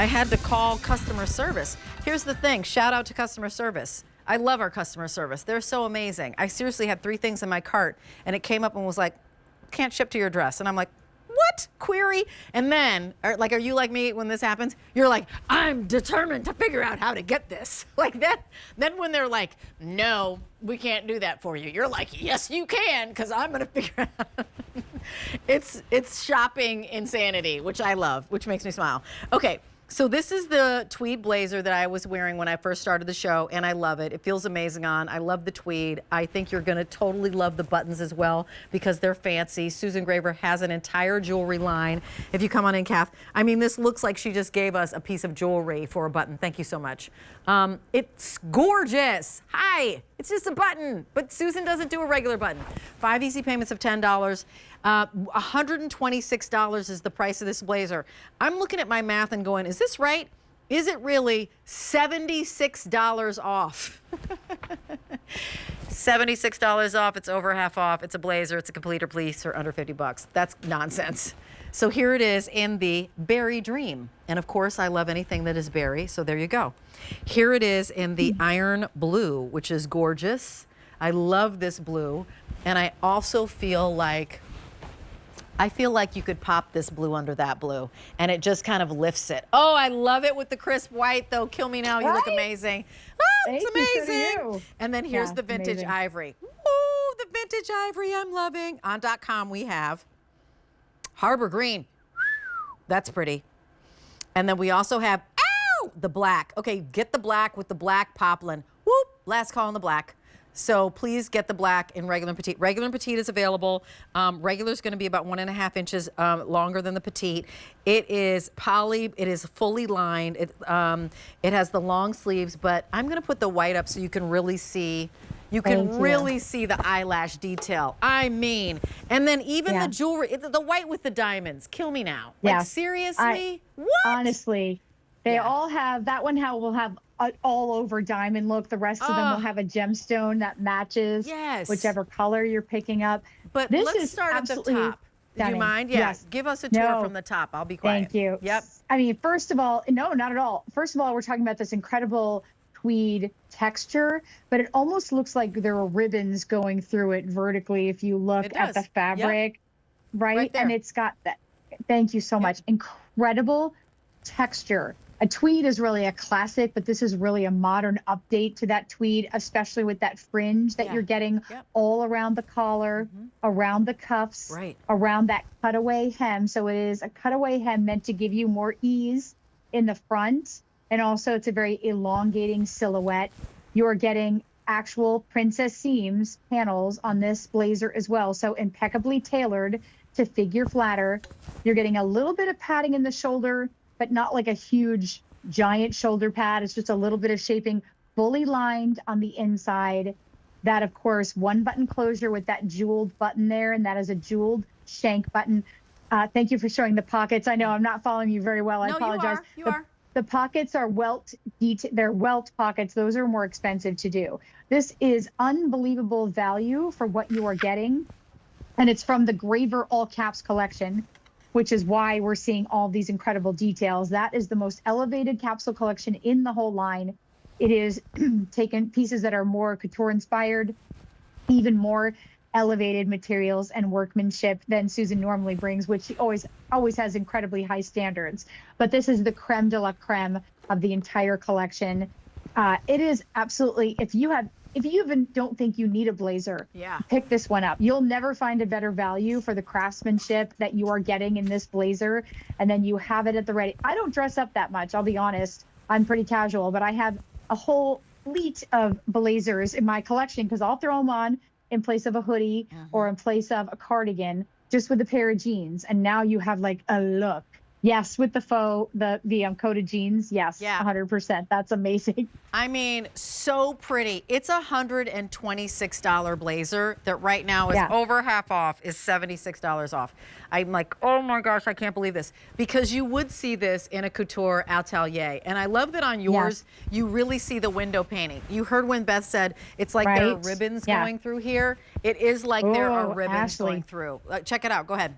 I had to call customer service. Here's the thing, shout out to customer service. I love our customer service. They're so amazing. I seriously had 3 things in my cart and it came up and was like, can't ship to your address. And I'm like, what? Query? And then, are you like me when this happens? You're like, I'm determined to figure out how to get this. Like that. Then when they're like, no, we can't do that for you. You're like, yes, you can, because I'm going to figure out. It's shopping insanity, which I love, which makes me smile. Okay. So this is the tweed blazer that I was wearing when I first started the show, and I love it. It feels amazing on. I love the tweed. I think you're going to totally love the buttons as well because they're fancy. Susan Graver has an entire jewelry line. If you come on in, Kath, I mean, this looks like she just gave us a piece of jewelry for a button. Thank you so much. It's gorgeous. Hi. It's just a button, but Susan doesn't do a regular button. 5 easy payments of $10. $126 is the price of this blazer. I'm looking at my math and going, is this right? Is it really $76 off? $76 off, it's over half off, it's a blazer, it's a complete or piece for under 50 bucks. That's nonsense. So here it is in the berry dream. And of course, I love anything that is berry, so there you go. Here it is in the iron blue, which is gorgeous. I love this blue. And I also feel like you could pop this blue under that blue and it just kind of lifts it. Oh, I love it with the crisp white though. Kill me now, you look amazing. Oh, it's amazing. So and then here's the vintage ivory. Ooh, the vintage ivory I'm loving. On .com we have Harbor Green. That's pretty. And then we also have, the black. Okay, get the black with the black poplin. Whoop, last call on the black. So please get the black in regular and petite. Regular and petite is available. Regular is going to be about 1.5 inches longer than the petite. It is poly. It is fully lined. It has the long sleeves, but I'm going to put the white up so you can really see. You can really see the eyelash detail. I mean, and then even the jewelry, the white with the diamonds. Kill me now. Like seriously? What? Honestly, they all have, that one will have all over diamond look. The rest of them will have a gemstone that matches whichever color you're picking up. But this let's is start at the top. Do you mind? Yes. Give us a tour from the top. I'll be quiet. Thank you. Yep. I mean, first of all, no, not at all. First of all, we're talking about this incredible tweed texture, but it almost looks like there are ribbons going through it vertically if you look at the fabric, right? And it's got that. Thank you so much. Incredible texture. A tweed is really a classic, but this is really a modern update to that tweed, especially with that fringe that you're getting all around the collar, around the cuffs, around that cutaway hem. So it is a cutaway hem meant to give you more ease in the front. And also it's a very elongating silhouette. You're getting actual princess seams panels on this blazer as well. So impeccably tailored to figure flatter. You're getting a little bit of padding in the shoulder, but not like a huge giant shoulder pad. It's just a little bit of shaping, fully lined on the inside. That, of course, 1-button closure with that jeweled button there, and that is a jeweled shank button. Thank you for showing the pockets. I know I'm not following you very well. I apologize. You are. The pockets are they're welt pockets. Those are more expensive to do. This is unbelievable value for what you are getting. And it's from the Graver All Caps collection, which is why we're seeing all these incredible details. That is the most elevated capsule collection in the whole line. It is taken pieces that are more couture inspired, even more elevated materials and workmanship than Susan normally brings, which she always has incredibly high standards. But this is the creme de la creme of the entire collection. It is absolutely, if you even don't think you need a blazer, pick this one up. You'll never find a better value for the craftsmanship that you are getting in this blazer. And then you have it at the ready. I don't dress up that much, I'll be honest. I'm pretty casual, but I have a whole fleet of blazers in my collection because I'll throw them on in place of a hoodie or in place of a cardigan, just with a pair of jeans. And now you have like a look. Yes, with the faux, the coated jeans. Yes, 100%. That's amazing. I mean, so pretty. It's a $126 blazer that right now is over half off, is $76 off. I'm like, oh my gosh, I can't believe this. Because you would see this in a couture atelier. And I love that on yours, you really see the window painting. You heard when Beth said, it's like there are ribbons going through here. It is like there are ribbons going through. Check it out. Go ahead.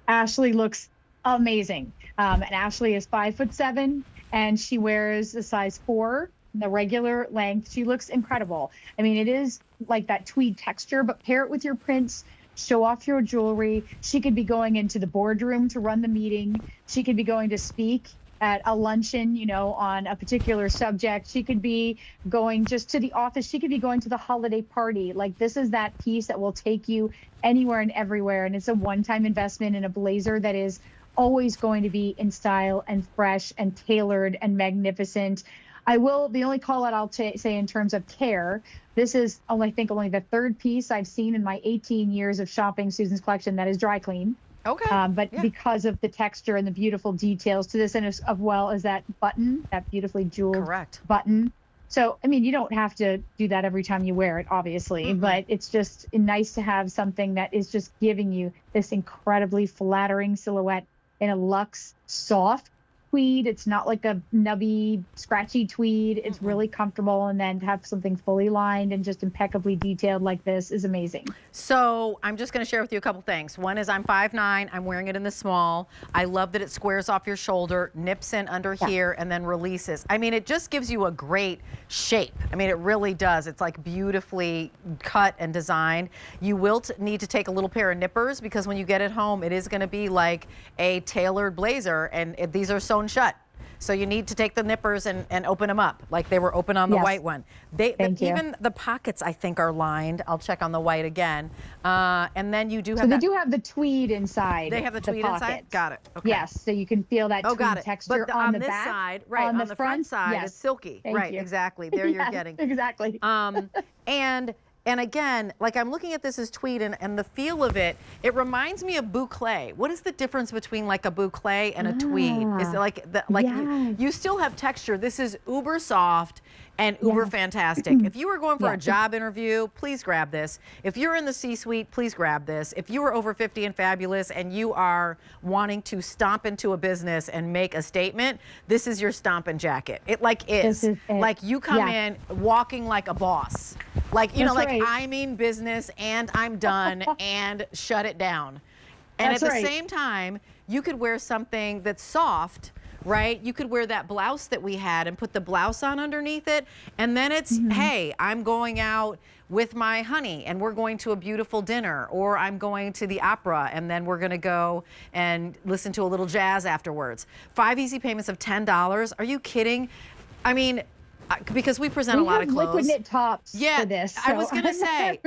Ashley looks amazing. And Ashley is 5'7", and she wears a size 4, the regular length. She looks incredible. I mean, it is like that tweed texture, but pair it with your prints, show off your jewelry. She could be going into the boardroom to run the meeting. She could be going to speak at a luncheon, you know, on a particular subject. She could be going just to the office. She could be going to the holiday party. Like, this is that piece that will take you anywhere and everywhere. And it's a one-time investment in a blazer that is always going to be in style and fresh and tailored and magnificent. The only call out I'll say in terms of care, this is only, I think, only the 3rd piece I've seen in my 18 years of shopping Susan's collection that is dry clean. Okay. But because of the texture and the beautiful details to this, and as well as that button, that beautifully jeweled Correct. button. So, I mean, you don't have to do that every time you wear it, obviously, but it's just nice to have something that is just giving you this incredibly flattering silhouette in a luxe, soft tweed. It's not like a nubby, scratchy tweed. It's really comfortable, and then to have something fully lined and just impeccably detailed like this is amazing. So I'm just going to share with you a couple things. One is I'm 5'9". I'm wearing it in the small. I love that it squares off your shoulder, nips in under here, and then releases. I mean, it just gives you a great shape. I mean, it really does. It's like beautifully cut and designed. You will need to take a little pair of nippers, because when you get it home, it is going to be like a tailored blazer, and these are sewn shut. So you need to take the nippers and open them up like they were open on the white one. Even the pockets, I think, are lined. I'll check on the white again. And then you do have they do have the tweed inside. They have the tweed inside? Got it. Okay. Yes, so you can feel that tweed texture but on the this back. Side, right, on the front side, it's silky. Thank you. Exactly. There you're getting. Exactly. And again, like, I'm looking at this as tweed, and the feel of it, it reminds me of boucle. What is the difference between like a boucle and a tweed? Is it like you still have texture? This is uber soft and uber fantastic. If you were going for a job interview, please grab this. If you're in the C-suite, please grab this. If you are over 50 and fabulous and you are wanting to stomp into a business and make a statement, this is your stomping jacket. It is. Like, you come in walking like a boss. Like, you know, like, I mean business, and I'm done, and shut it down. And at the same time, you could wear something that's soft, right? You could wear that blouse that we had and put the blouse on underneath it. And then it's, hey, I'm going out with my honey and we're going to a beautiful dinner, or I'm going to the opera and then we're going to go and listen to a little jazz afterwards. 5 easy payments of $10. Are you kidding? I mean, because we present a lot of clothes. Liquid knit tops for this. So I was going to say,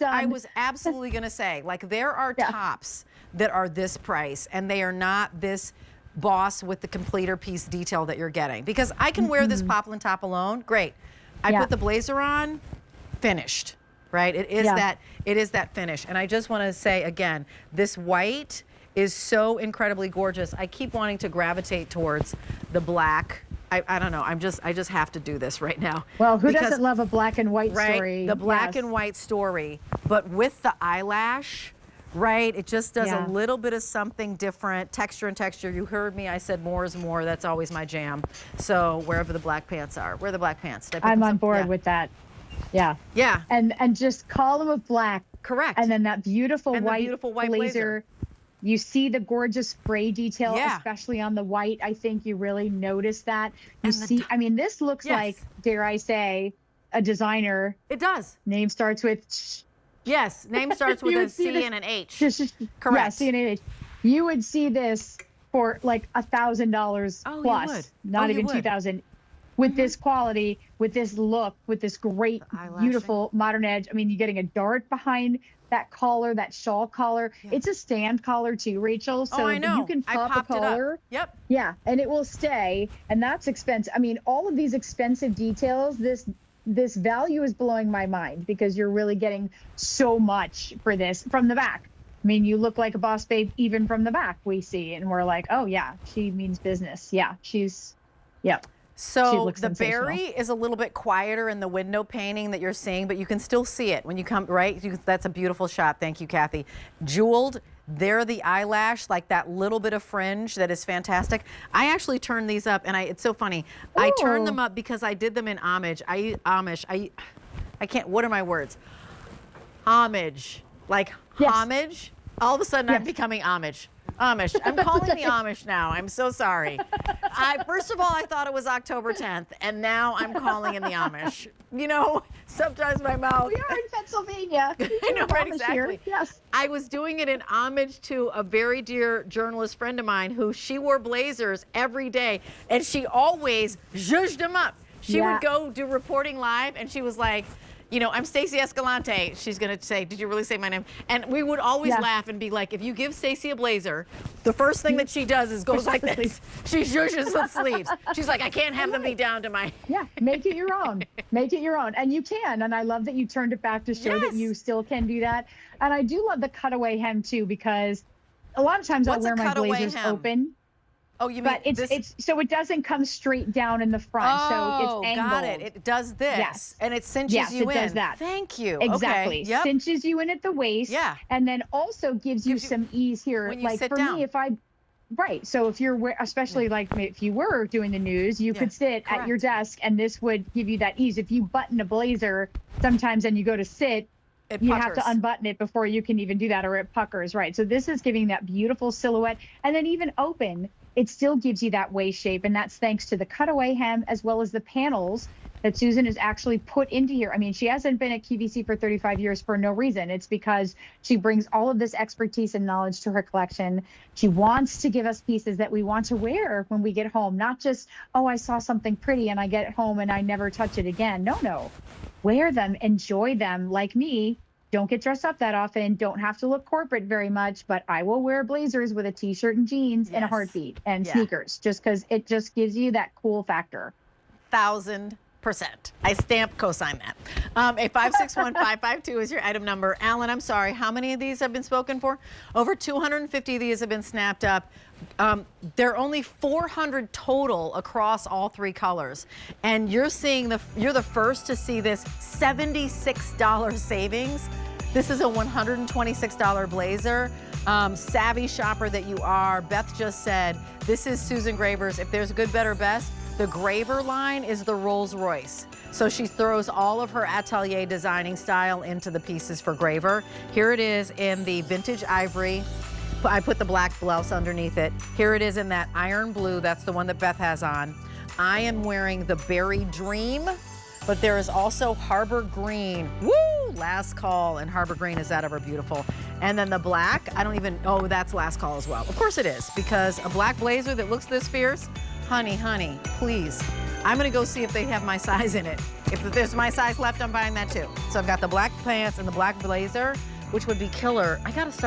I was absolutely going to say, like, there are tops that are this price, and they are not this boss with the completer piece detail that you're getting. Because I can wear this poplin top alone, great. I put the blazer on, finished, right? It is that finish. And I just want to say again, this white is so incredibly gorgeous. I keep wanting to gravitate towards the black. I don't know. I just have to do this right now. Well, who doesn't love a black and white story? The black and white story, but with the eyelash, right? It just does a little bit of something different. Texture and texture. You heard me. I said more is more. That's always my jam. So wherever the black pants are, where are the black pants? I'm on board with that. Yeah. Yeah. And just column of black. Correct. And then that beautiful white blazer. You see the gorgeous Fray detail, especially on the white. I think you really notice that. You see, I mean, this looks like, dare I say, a designer. It does. Name starts with. Yes, name starts with a C and an H. Correct. Yeah, C and an H. You would see this for like $1,000 plus, you would. not even $2,000. With this quality, with this look, with this great, beautiful modern edge. I mean, you're getting a dart behind that collar, that shawl collar. It's a stand collar too, Rachel. So I know. You can pop a collar. Yep. Yeah, and it will stay, and that's expensive. I mean, all of these expensive details, this value is blowing my mind, because you're really getting so much for this from the back. I mean, you look like a boss babe even from the back, we see, and we're like, oh yeah, she means business. Yeah, So the berry is a little bit quieter in the window painting that you're seeing, but you can still see it when you come, right? That's a beautiful shot. Thank you, Kathy. Jeweled, there the eyelash, like that little bit of fringe that is fantastic. I actually turned these up, and it's so funny. Ooh. I turned them up because I did them in homage. I can't, what are my words? Homage, like homage. All of a sudden I'm becoming homage. Amish. I'm calling the Amish now. I'm so sorry. First of all, I thought it was October 10th, and now I'm calling in the Amish. You know, sometimes my mouth. We are in Pennsylvania. I know, right, exactly. Here. Yes. I was doing it in homage to a very dear journalist friend of mine who she wore blazers every day, and she always zhuzhed them up. She would go do reporting live, and she was like, you know, I'm Stacey Escalante. She's going to say, did you really say my name? And we would always laugh and be like, if you give Stacey a blazer, the first thing that she does is goes like this. She zhuzhes the sleeves. She's like, I can't have them be down to my... Yeah, make it your own. Make it your own. And you can. And I love that you turned it back to show that you still can do that. And I do love the cutaway hem, too, because a lot of times I'll wear my blazers open. Oh, you mean but it's so it doesn't come straight down in the front. So it's angled. Got it. It does this. Yes. And it cinches you in. Yes, it does that. Thank you. Exactly. Okay. Yep. Cinches you in at the waist. Yeah. And then also gives you some ease here. When you like sit for down. me, if I so if you're especially like if you were doing the news, you could sit at your desk and this would give you that ease. If you button a blazer sometimes and you go to sit, you have to unbutton it before you can even do that, or it puckers, right? So this is giving that beautiful silhouette. And then even open, it still gives you that waist shape. And that's thanks to the cutaway hem as well as the panels that Susan has actually put into here. I mean, she hasn't been at QVC for 35 years for no reason. It's because she brings all of this expertise and knowledge to her collection. She wants to give us pieces that we want to wear when we get home, not just, oh, I saw something pretty and I get home and I never touch it again. No. Wear them, enjoy them. Like me, don't get dressed up that often, don't have to look corporate very much, but I will wear blazers with a t-shirt and jeans in a heartbeat and sneakers, just because it just gives you that cool factor. 1000%. I stamp cosign that. A 561-552 is your item number. Alan, I'm sorry, how many of these have been spoken for? Over 250 of these have been snapped up. There are only 400 total across all three colors. And you're the first to see this $76 savings. This is a $126 blazer. Savvy shopper that you are, Beth just said, this is Susan Graver's. If there's good, better, best, the Graver line is the Rolls Royce. So she throws all of her atelier designing style into the pieces for Graver. Here it is in the vintage ivory. I put the black blouse underneath it. Here it is in that iron blue. That's the one that Beth has on. I am wearing the Berry Dream, but there is also Harbor Green. Woo! Last Call, and Harbor Green is that ever beautiful. And then the black, that's Last Call as well. Of course it is, because a black blazer that looks this fierce, honey, please. I'm gonna go see if they have my size in it. If there's my size left, I'm buying that too. So I've got the black pants and the black blazer, which would be killer. I gotta start